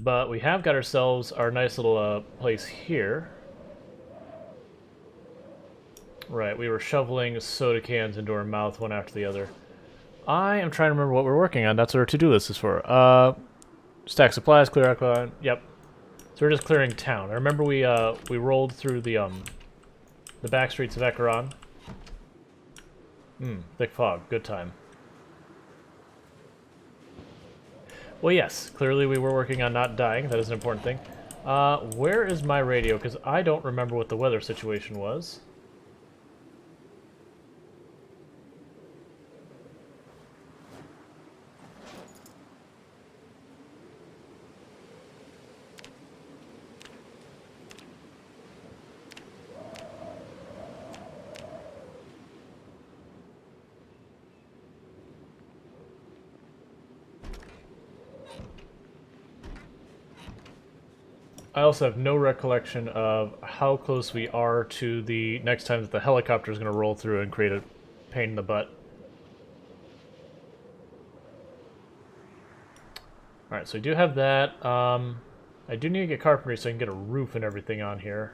But we have got ourselves our nice little place here. Right, we were shoveling soda cans into our mouth one after the other. I am trying to remember what we're working on. That's what our to-do list is for. Stack supplies, clear alkaline. Yep. So we're just clearing town. I remember we rolled through the back streets of Ekeron. Thick fog. Good time. Well, yes. Clearly we were working on not dying. That is an important thing. Where is my radio? Because I don't remember what the weather situation was. I also have no recollection of how close we are to the next time that the helicopter is going to roll through and create a pain in the butt. Alright, so we do have that. I do need to get carpentry so I can get a roof and everything on here.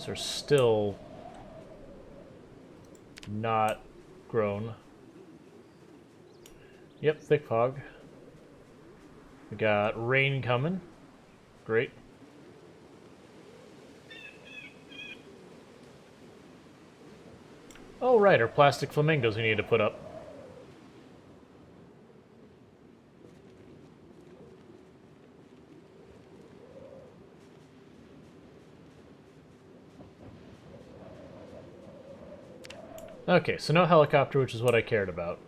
They're still not grown. Yep, thick fog. We got rain coming. Great. Oh, right, our plastic flamingos we need to put up. Okay, so no helicopter, which is what I cared about.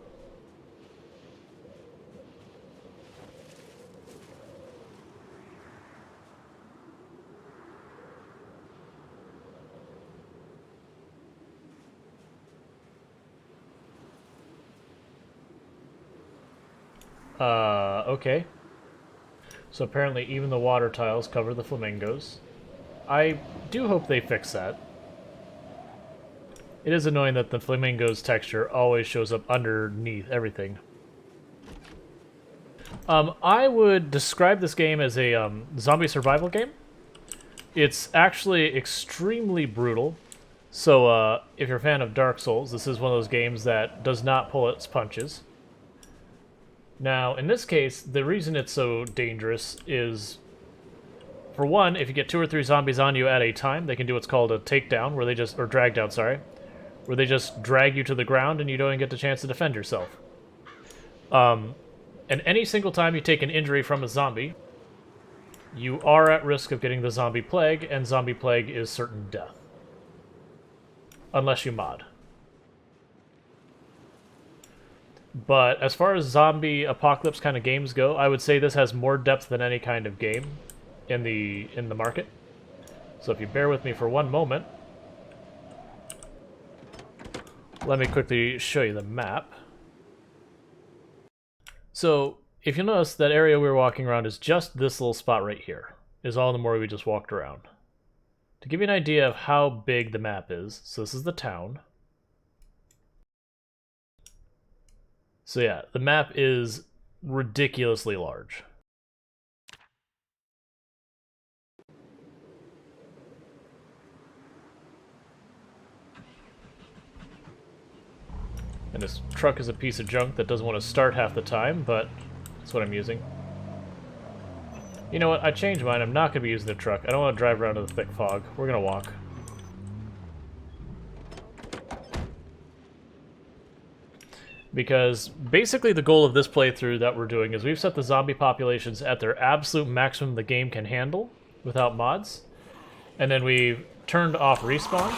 Okay. So apparently even the water tiles cover the flamingos. I do hope they fix that. It is annoying that the flamingo's texture always shows up underneath everything. I would describe this game as a zombie survival game. It's actually extremely brutal. So if you're a fan of Dark Souls, this is one of those games that does not pull its punches. Now, in this case, the reason it's so dangerous is, for one, if you get 2 or 3 zombies on you at a time, they can do what's called a takedown, where they just, or drag down, sorry, where they just drag you to the ground and you don't even get the chance to defend yourself. And any single time you take an injury from a zombie, you are at risk of getting the zombie plague, and zombie plague is certain death. Unless you mod. But as far as zombie apocalypse kind of games go, I would say this has more depth than any kind of game in the market. So if you bear with me for one moment, let me quickly show you the map. So if you'll notice, that area we were walking around is just this little spot right here, is all the more we just walked around. To give you an idea of how big the map is, so this is the town. So yeah, the map is ridiculously large. And this truck is a piece of junk that doesn't want to start half the time, but that's what I'm using. You know what? I changed mine. I'm not going to be using the truck. I don't want to drive around in the thick fog. We're going to walk. Because basically the goal of this playthrough that we're doing is we've set the zombie populations at their absolute maximum the game can handle without mods. And then we've turned off respawns.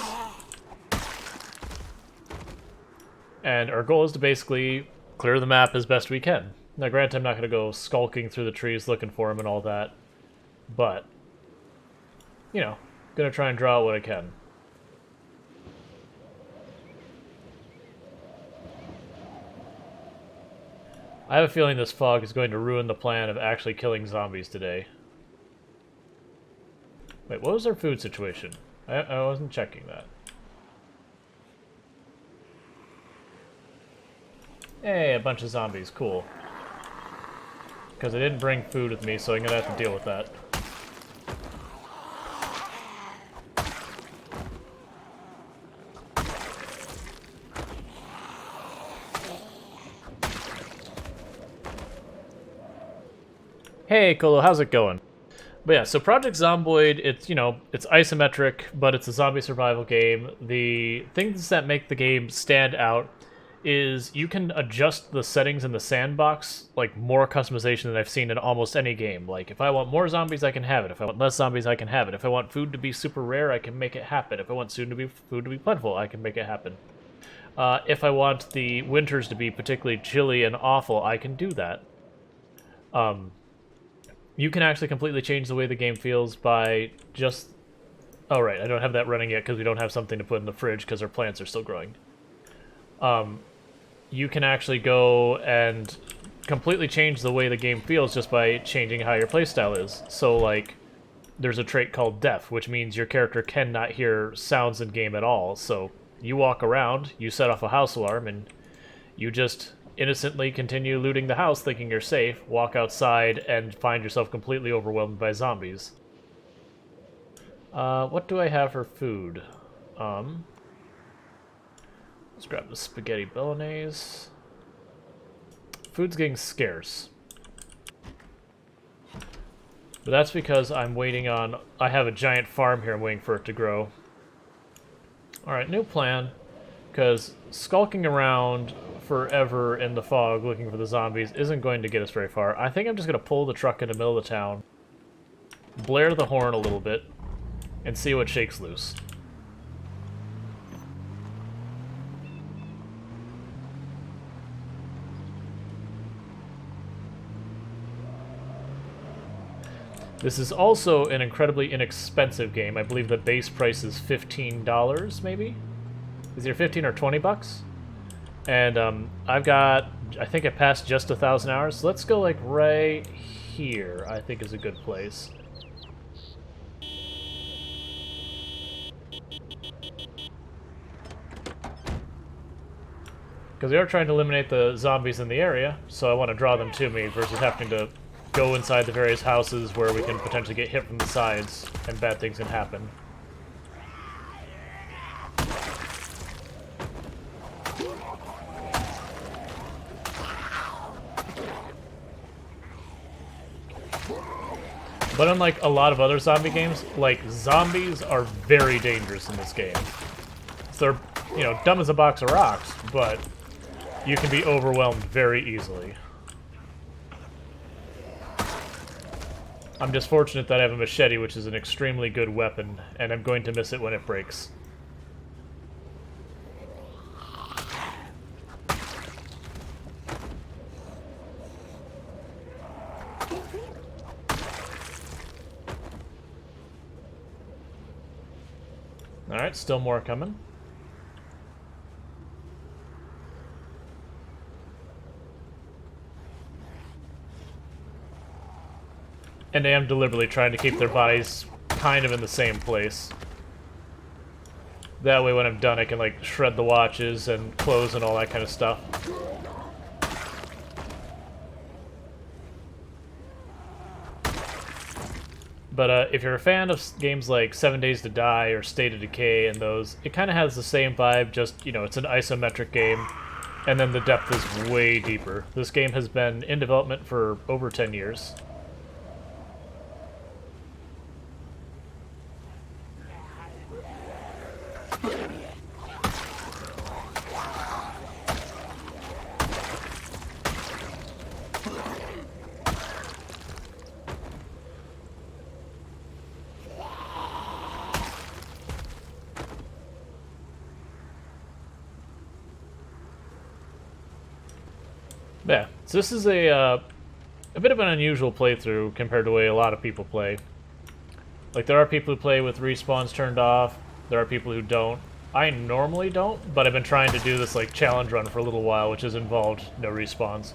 And our goal is to basically clear the map as best we can. Now granted, I'm not going to go skulking through the trees looking for them and all that. But, you know, going to try and draw out what I can. I have a feeling this fog is going to ruin the plan of actually killing zombies today. Wait, what was our food situation? I wasn't checking that. Hey, a bunch of zombies. Cool. Because I didn't bring food with me, so I'm gonna have to deal with that. Hey, Colo, how's it going? But yeah, so Project Zomboid, it's, you know, it's isometric, but it's a zombie survival game. The things that make the game stand out is you can adjust the settings in the sandbox, like more customization than I've seen in almost any game. Like, if I want more zombies, I can have it. If I want less zombies, I can have it. If I want food to be super rare, I can make it happen. If I want food to be plentiful, I can make it happen. If I want the winters to be particularly chilly and awful, I can do that. You can actually completely change the way the game feels by just... Oh, right, I don't have that running yet because we don't have something to put in the fridge because our plants are still growing. You can actually go and completely change the way the game feels just by changing how your playstyle is. So, like, there's a trait called deaf, which means your character cannot hear sounds in game at all. So you walk around, you set off a house alarm, and you just innocently continue looting the house thinking you're safe, walk outside, and find yourself completely overwhelmed by zombies. What do I have for food? Let's grab the spaghetti bolognese. Food's getting scarce. But that's because I'm waiting on... I have a giant farm here, I'm waiting for it to grow. Alright, new plan. Because skulking around forever in the fog looking for the zombies isn't going to get us very far. I think I'm just going to pull the truck in the middle of the town, blare the horn a little bit, and see what shakes loose. This is also an incredibly inexpensive game. I believe the base price is $15, maybe? Is it 15 or 20 bucks? And I've got, I think I passed just 1,000 hours. So let's go like right here, I think is a good place. Because we are trying to eliminate the zombies in the area, so I want to draw them to me versus having to go inside the various houses where we can potentially get hit from the sides and bad things can happen. But unlike a lot of other zombie games, like, zombies are very dangerous in this game. So they're, you know, dumb as a box of rocks, but you can be overwhelmed very easily. I'm just fortunate that I have a machete, which is an extremely good weapon, and I'm going to miss it when it breaks. Alright, still more coming. And I am deliberately trying to keep their bodies kind of in the same place. That way when I'm done I can like shred the watches and clothes and all that kind of stuff. But if you're a fan of games like 7 Days to Die or State of Decay and those, it kind of has the same vibe, just, you know, it's an isometric game, and then the depth is way deeper. This game has been in development for over 10 years. Yeah, so this is a bit of an unusual playthrough compared to the way a lot of people play. Like, there are people who play with respawns turned off, there are people who don't. I normally don't, but I've been trying to do this, like, challenge run for a little while, which has involved no respawns.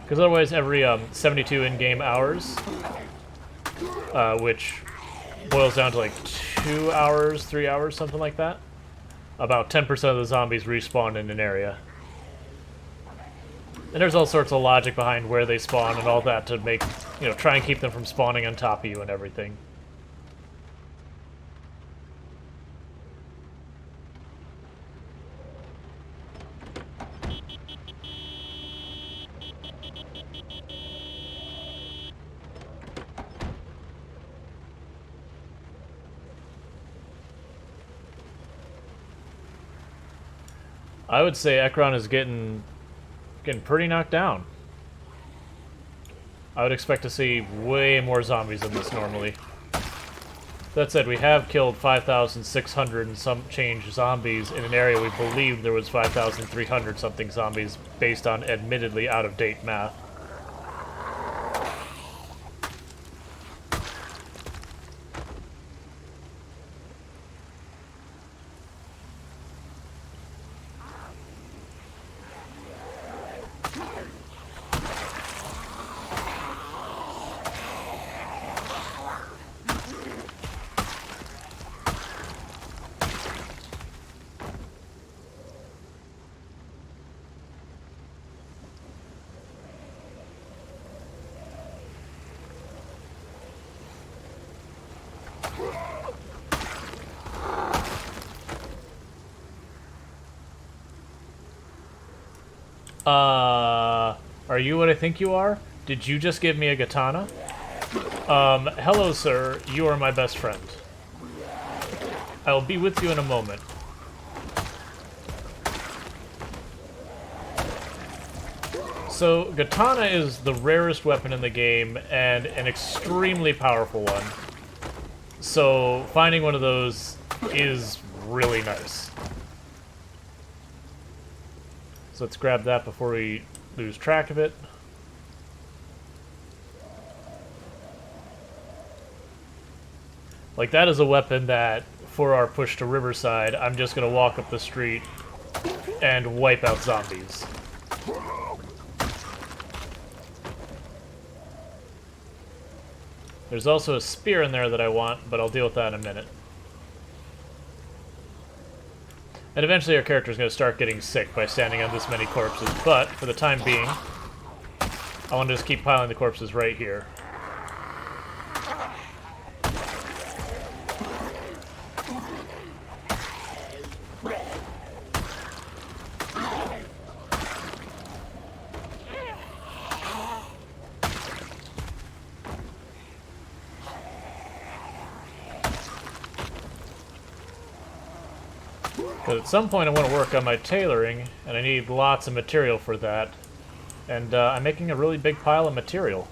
Because otherwise, every 72 in-game hours, which boils down to like 2 hours, 3 hours, something like that. About 10% of the zombies respawn in an area. And there's all sorts of logic behind where they spawn and all that to make, you know, try and keep them from spawning on top of you and everything. I would say Ekron is getting pretty knocked down. I would expect to see way more zombies than this normally. That said, we have killed 5,600 and some change zombies in an area we believed there was 5,300 something zombies based on admittedly out-of-date math. Are you what I think you are? Did you just give me a katana? Hello, sir. You are my best friend. I will be with you in a moment. So, katana is the rarest weapon in the game, and an extremely powerful one. So, finding one of those is really nice. So let's grab that before we lose track of it. Like, that is a weapon that, for our push to Riverside, I'm just going to walk up the street and wipe out zombies. There's also a spear in there that I want, but I'll deal with that in a minute. And eventually our character is going to start getting sick by standing on this many corpses, but for the time being, I want to just keep piling the corpses right here. But at some point I want to work on my tailoring, and I need lots of material for that. And I'm making a really big pile of material.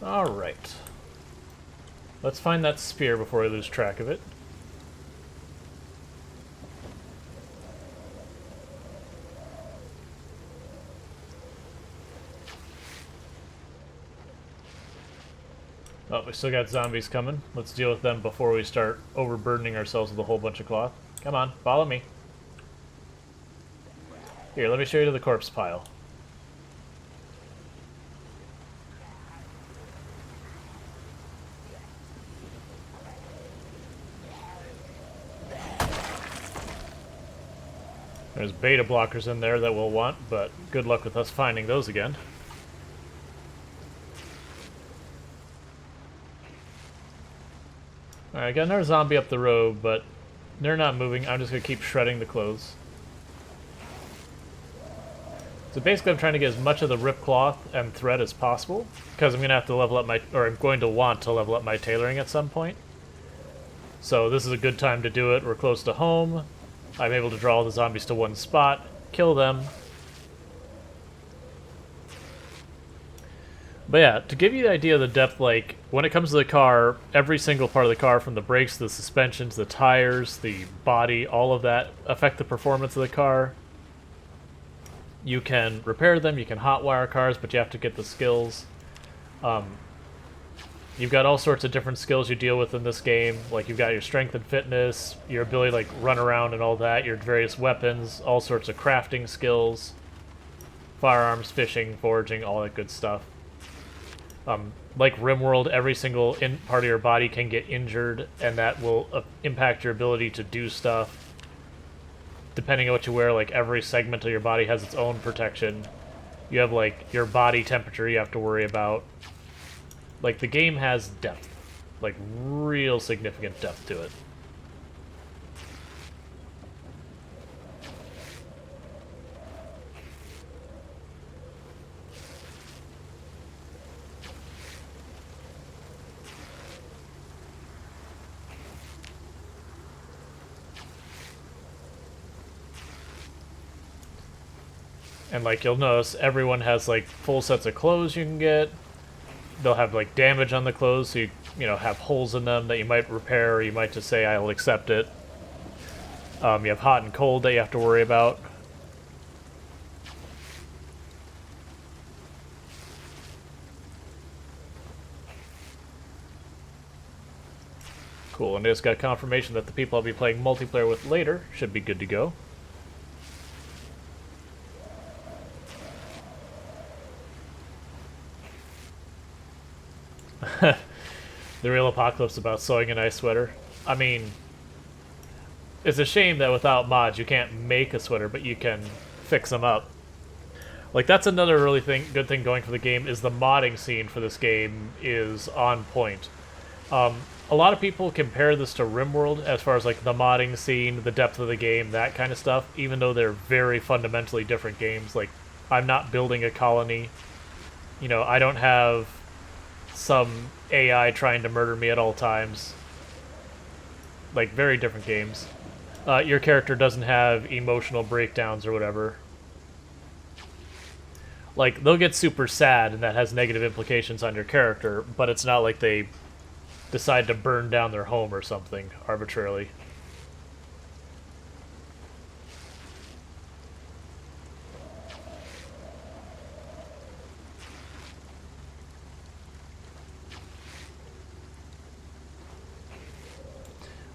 Alright. Let's find that spear before I lose track of it. Oh, we still got zombies coming. Let's deal with them before we start overburdening ourselves with a whole bunch of cloth. Come on, follow me. Here, let me show you to the corpse pile. There's beta blockers in there that we'll want, but good luck with us finding those again. Alright, I got another zombie up the road, but they're not moving. I'm just going to keep shredding the clothes. So basically I'm trying to get as much of the rip cloth and thread as possible, because I'm going to have to level up my, or I'm going to want to level up my tailoring at some point. So this is a good time to do it. We're close to home. I'm able to draw all the zombies to one spot, kill them. But yeah, to give you the idea of the depth, like, when it comes to the car, every single part of the car, from the brakes, the suspensions, the tires, the body, all of that affect the performance of the car. You can repair them, you can hotwire cars, but you have to get the skills. You've got all sorts of different skills you deal with in this game. Like, you've got your strength and fitness, your ability to, like, run around and all that, your various weapons, all sorts of crafting skills, firearms, fishing, foraging, all that good stuff. Like RimWorld, every single part of your body can get injured, and that will impact your ability to do stuff. Depending on what you wear, like every segment of your body has its own protection. You have like your body temperature you have to worry about. Like the game has depth, like real significant depth to it. And like you'll notice everyone has like full sets of clothes you can get. They'll have like damage on the clothes, so you know have holes in them that you might repair, or you might just say I'll accept it. You have hot and cold that you have to worry about. Cool, and I just got confirmation that the people I'll be playing multiplayer with later should be good to go. The real apocalypse about sewing an ice sweater. I mean, it's a shame that without mods you can't make a sweater, but you can fix them up. Like that's another really good thing going for the game is the modding scene for this game is on point. A lot of people compare this to RimWorld as far as like the modding scene, the depth of the game, that kind of stuff, even though they're very fundamentally different games. Like, I'm not building a colony. You know, I don't have some AI trying to murder me at all times. Like, very different games. Your character doesn't have emotional breakdowns or whatever. Like, they'll get super sad, and that has negative implications on your character, but it's not like they decide to burn down their home or something arbitrarily.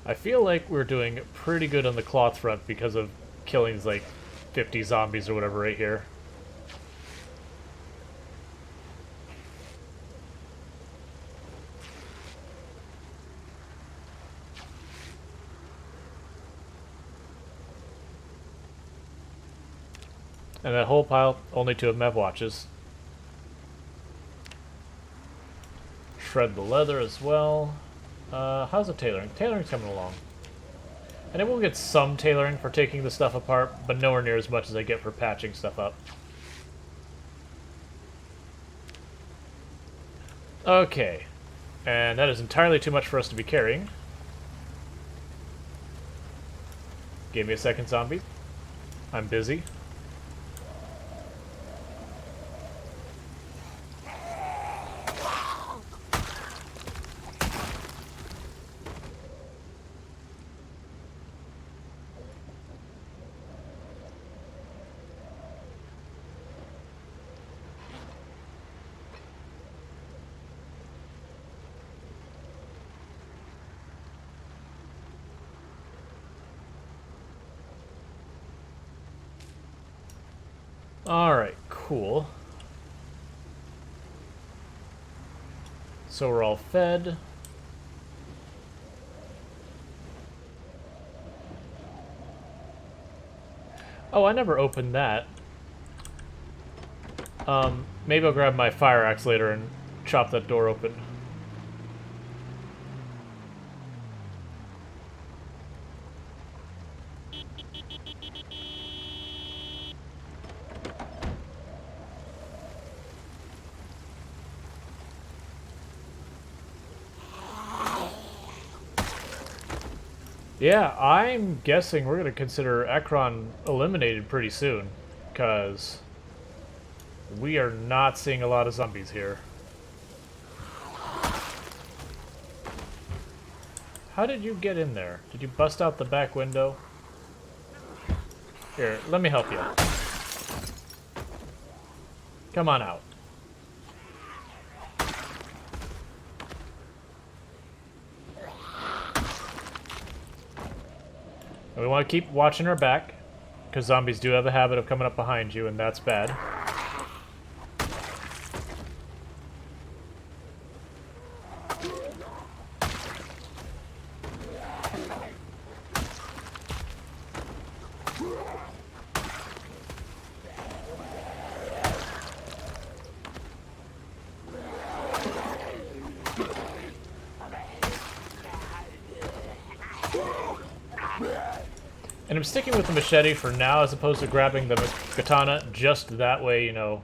I feel like we're doing pretty good on the cloth front because of killing like 50 zombies or whatever right here. And that whole pile, only 2 of them have watches. Shred the leather as well. How's the tailoring? Tailoring's coming along. And it will get some tailoring for taking the stuff apart, but nowhere near as much as I get for patching stuff up. Okay. And that is entirely too much for us to be carrying. Give me a second, zombie. I'm busy. Alright, cool. So we're all fed. Oh, I never opened that. Maybe I'll grab my fire axe later and chop that door open. Yeah, I'm guessing we're going to consider Ekron eliminated pretty soon, because we are not seeing a lot of zombies here. How did you get in there? Did you bust out the back window? Here, let me help you. Come on out. And we want to keep watching our back, because zombies do have a habit of coming up behind you, and that's bad. I'm sticking with the machete for now as opposed to grabbing the katana, just that way, you know,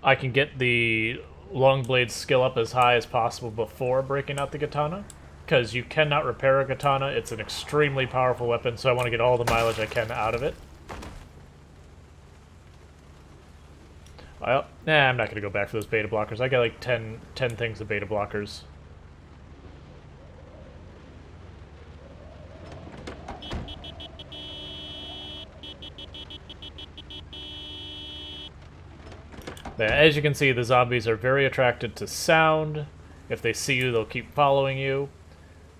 I can get the long blade skill up as high as possible before breaking out the katana. Because you cannot repair a katana, it's an extremely powerful weapon, so I want to get all the mileage I can out of it. Well, nah, I'm not going to go back for those beta blockers. I got like 10 things of beta blockers. As you can see, the zombies are very attracted to sound. If they see you, they'll keep following you.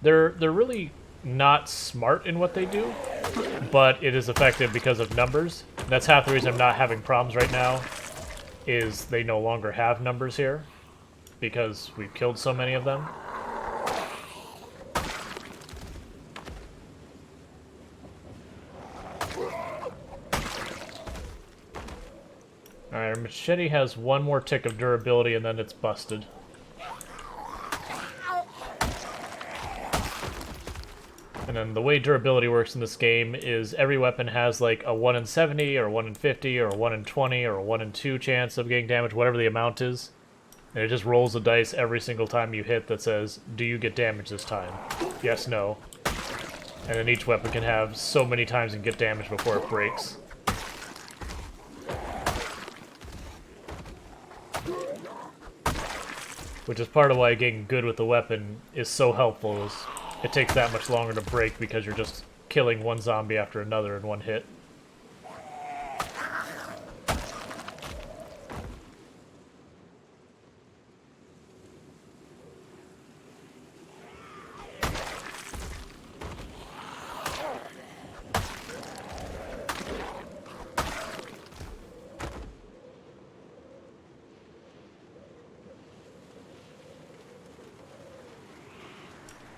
They're really not smart in what they do, but it is effective because of numbers. That's half the reason I'm not having problems right now, is they no longer have numbers here, because we've killed so many of them. Alright, our machete has one more tick of durability and then it's busted. And then the way durability works in this game is every weapon has like a 1 in 70, or a 1 in 50, or a 1 in 20, or a 1 in 2 chance of getting damage, whatever the amount is. And it just rolls the dice every single time you hit that says, do you get damage this time? Yes, no. And then each weapon can have so many times and get damage before it breaks. Which is part of why getting good with the weapon is so helpful, is it takes that much longer to break because you're just killing one zombie after another in one hit.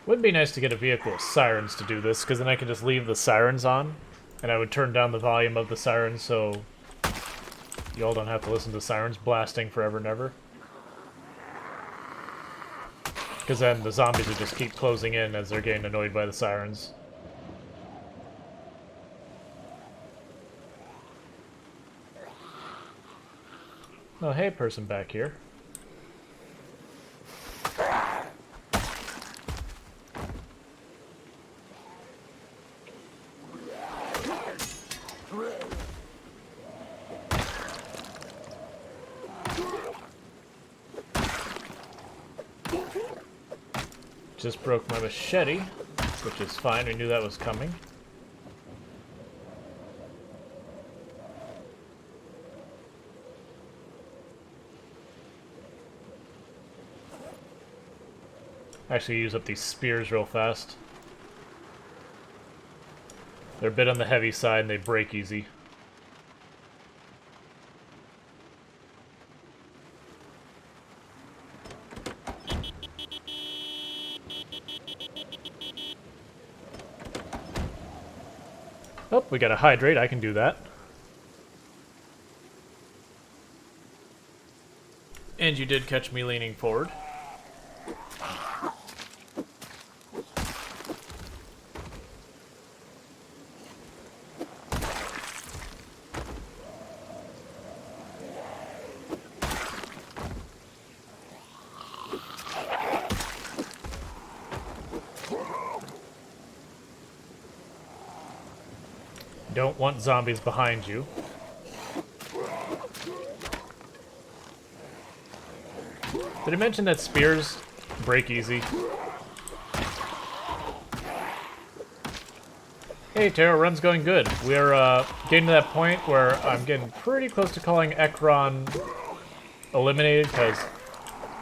Would be nice to get a vehicle with sirens to do this, because then I can just leave the sirens on, and I would turn down the volume of the sirens so you all don't have to listen to sirens blasting forever and ever. Because then the zombies would just keep closing in as they're getting annoyed by the sirens. Oh, hey, person back here. Just broke my machete, which is fine. We knew that was coming. Actually, use up these spears real fast. They're a bit on the heavy side and they break easy. Oh, we gotta hydrate. I can do that. And you did catch me leaning forward. Don't want zombies behind you. Did I mention that spears break easy? Hey, Terror, run's going good. We're getting to that point where I'm getting pretty close to calling Ekron eliminated, because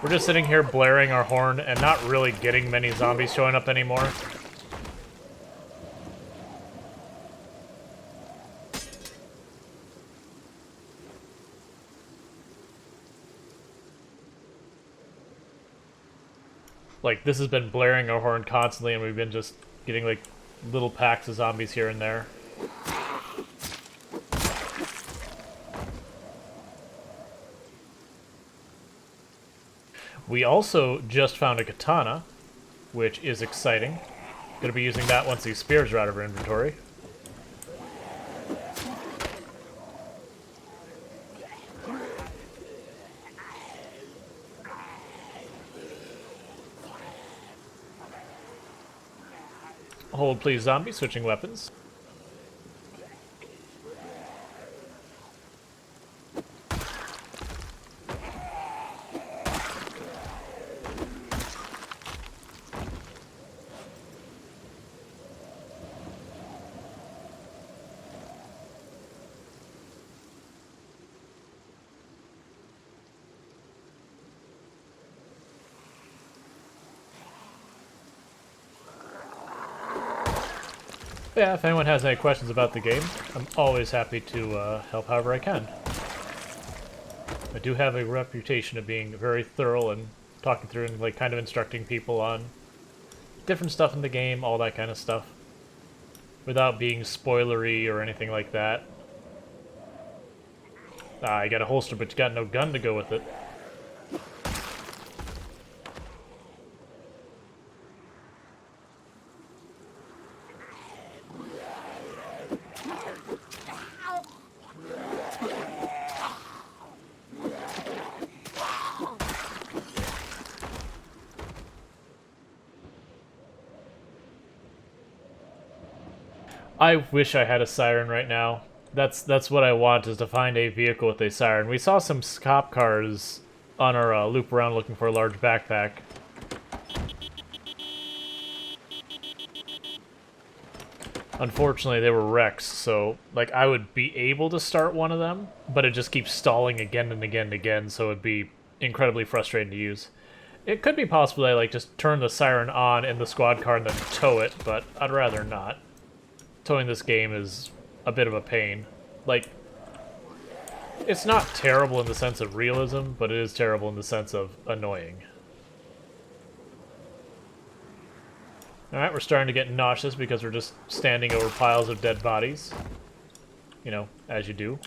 we're just sitting here blaring our horn and not really getting many zombies showing up anymore. Like, this has been blaring our horn constantly, and we've been just getting, like, little packs of zombies here and there. We also just found a katana, which is exciting. Gonna be using that once these spears are out of our inventory. Hold please zombie, switching weapons. Yeah, if anyone has any questions about the game, I'm always happy to help however I can. I do have a reputation of being very thorough and talking through and like kind of instructing people on different stuff in the game, all that kind of stuff, without being spoilery or anything like that. Ah, you got a holster, but you got no gun to go with it. I wish I had a siren right now. That's what I want, is to find a vehicle with a siren. We saw some cop cars on our loop around looking for a large backpack. Unfortunately, they were wrecks, so like I would be able to start one of them, but it just keeps stalling again and again and again, so it'd be incredibly frustrating to use. It could be possible that I like just turn the siren on in the squad car and then tow it, but I'd rather not. Towing this game is a bit of a pain. Like, it's not terrible in the sense of realism, but it is terrible in the sense of annoying. Alright, we're starting to get nauseous because we're just standing over piles of dead bodies. You know, as you do.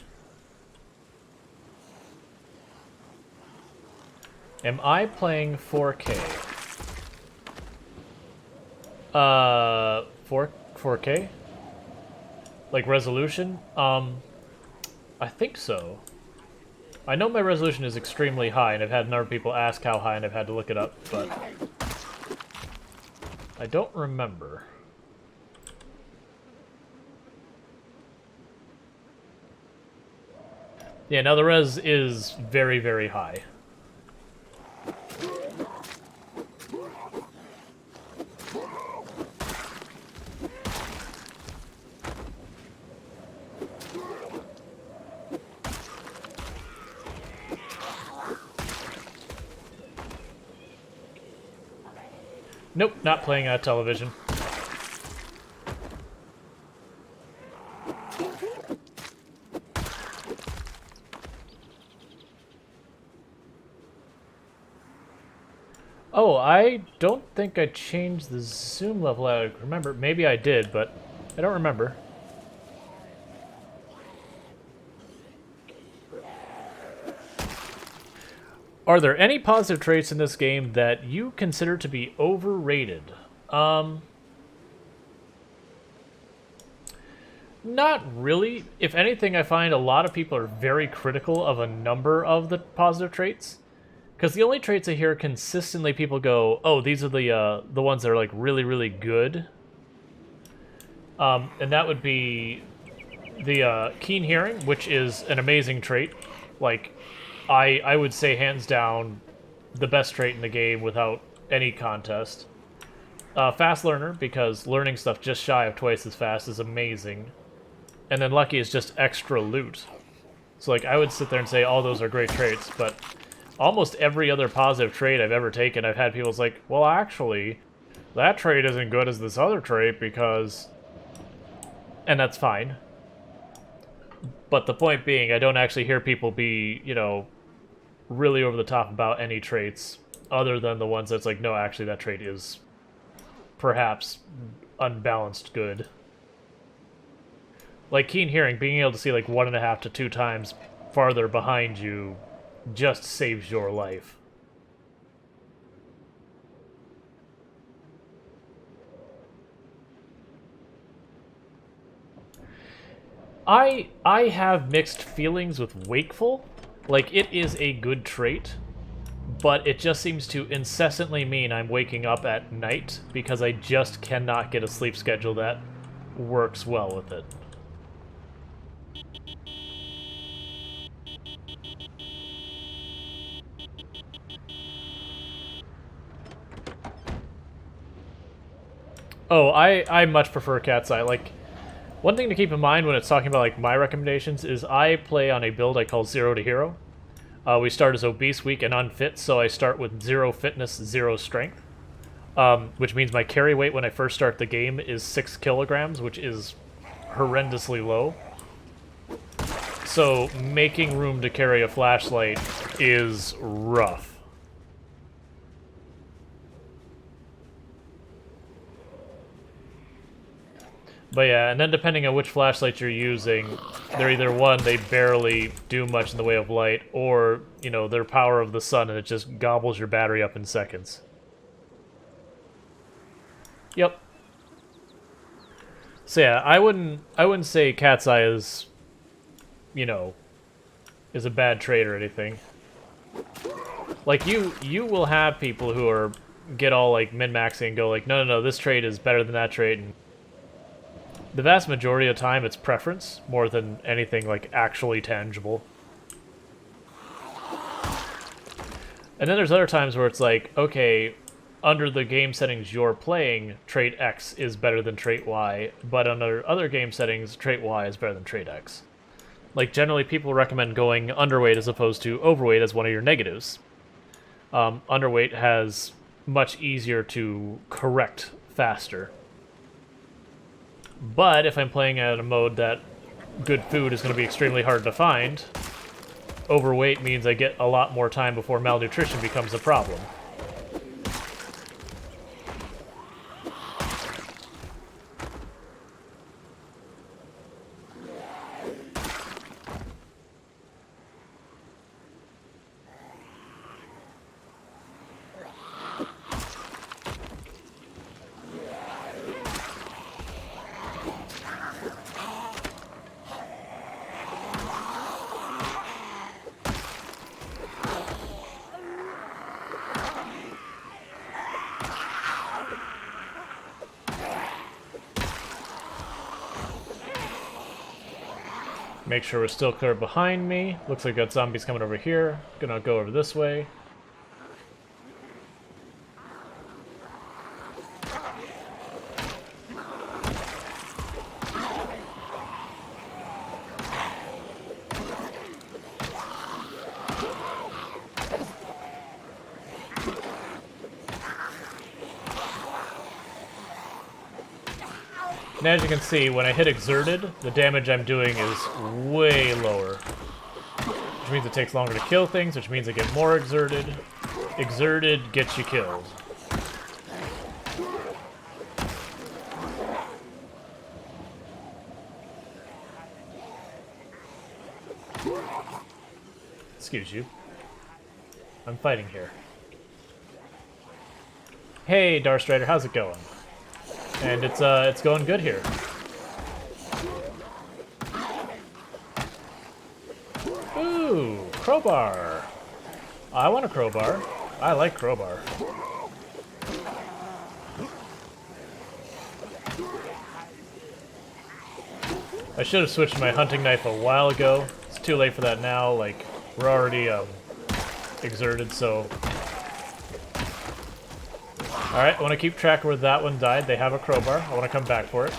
Am I playing 4K? 4K? Like resolution? I think so. I know my resolution is extremely high, and I've had a number of people ask how high, and I've had to look it up, but I don't remember. Yeah, now the res is very, very high. Nope, not playing on television. Oh, I don't think I changed the zoom level. I remember. Maybe I did, but I don't remember. Are there any positive traits in this game that you consider to be overrated? Not really. If anything, I find a lot of people are very critical of a number of the positive traits. Because the only traits I hear consistently people go, oh, these are the ones that are like really, really good. And that would be the keen hearing, which is an amazing trait. Like, I would say hands down the best trait in the game without any contest. Fast learner, because learning stuff just shy of twice as fast is amazing. And then lucky is just extra loot. So like I would sit there and say all those are great traits, but almost every other positive trait I've ever taken, I've had people's like, well actually, that trait isn't good as this other trait because... And that's fine. But the point being, I don't actually hear people be, you know, really over the top about any traits, other than the ones that's like, no, actually that trait is perhaps unbalanced good. Like keen hearing, being able to see like 1.5 to 2 times farther behind you just saves your life. I have mixed feelings with wakeful. Like, it is a good trait, but it just seems to incessantly mean I'm waking up at night because I just cannot get a sleep schedule that works well with it. Oh, I much prefer Cat's Eye. Like, one thing to keep in mind when it's talking about like my recommendations is I play on a build I call 0 to Hero. We start as obese, weak, and unfit, so I start with 0 fitness, 0 strength. Which means my carry weight when I first start the game is 6 kilograms, which is horrendously low. So making room to carry a flashlight is rough. But yeah, and then depending on which flashlight you're using, they're either one, they barely do much in the way of light, or, you know, they're power of the sun and it just gobbles your battery up in seconds. Yep. So yeah, I wouldn't say Cat's Eye is, you know, is a bad trait or anything. Like, you will have people who are get all like min-maxing and go like, no, this trait is better than that trait, and the vast majority of the time it's preference more than anything like actually tangible. And then there's other times where it's like, okay, under the game settings you're playing, trait X is better than trait Y, but under other game settings, trait Y is better than trait X. Like, generally people recommend going underweight as opposed to overweight as one of your negatives. Underweight has much easier to correct faster. But if I'm playing at a mode that good food is going to be extremely hard to find, overweight means I get a lot more time before malnutrition becomes a problem. Make sure we're still clear behind me. Looks like we got zombies coming over here. Gonna go over this way. And as you can see, when I hit exerted, the damage I'm doing is way lower. Which means it takes longer to kill things, which means I get more exerted. Exerted gets you killed. Excuse you. I'm fighting here. Hey, Dark Strider, how's it going? And it's going good here. Ooh, crowbar. I want a crowbar. I like crowbar. I should have switched my hunting knife a while ago. It's too late for that now. Like, we're already exerted, so. Alright, I want to keep track of where that one died. They have a crowbar. I want to come back for it.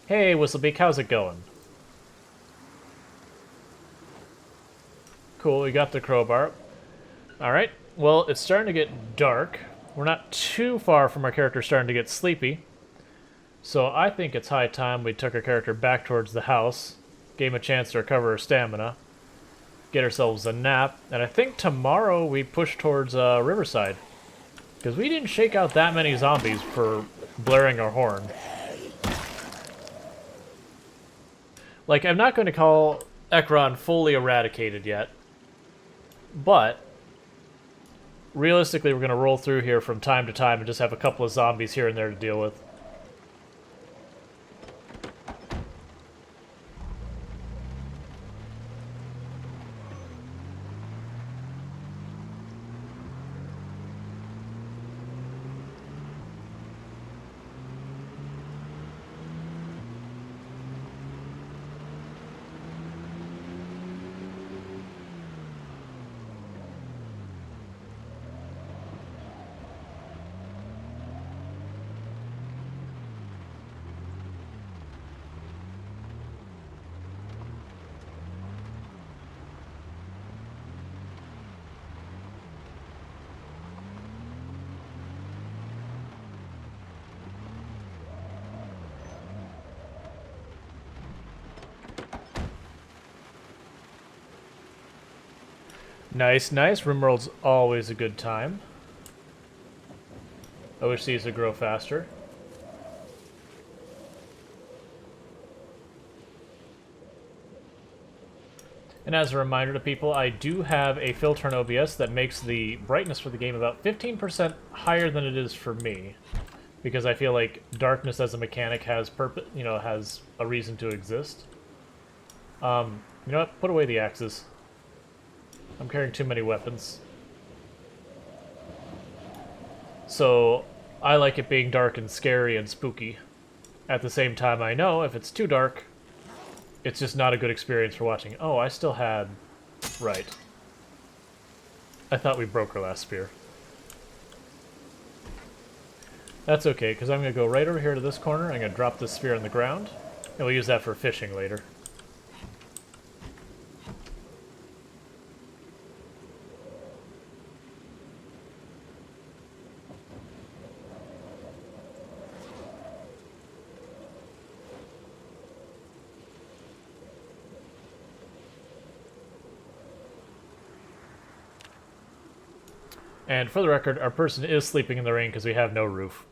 Hey, Whistlebeak, how's it going? Cool, we got the crowbar. Alright, well, it's starting to get dark. We're not too far from our character starting to get sleepy. So I think it's high time we took our character back towards the house, gave him a chance to recover her stamina, get ourselves a nap, and I think tomorrow we push towards Riverside. Because we didn't shake out that many zombies for blaring our horn. Like, I'm not going to call Ekron fully eradicated yet, but realistically we're going to roll through here from time to time and just have a couple of zombies here and there to deal with. Nice, nice. RimWorld's always a good time. I wish these would grow faster. And as a reminder to people, I do have a filter in OBS that makes the brightness for the game about 15% higher than it is for me, because I feel like darkness as a mechanic has has a reason to exist. You know what? Put away the axes. I'm carrying too many weapons. So I like it being dark and scary and spooky. At the same time, I know if it's too dark, it's just not a good experience for watching. Oh, I still had... Right. I thought we broke our last spear. That's okay, because I'm going to go right over here to this corner. I'm going to drop this spear on the ground, and we'll use that for fishing later. And for the record, our person is sleeping in the rain because we have no roof.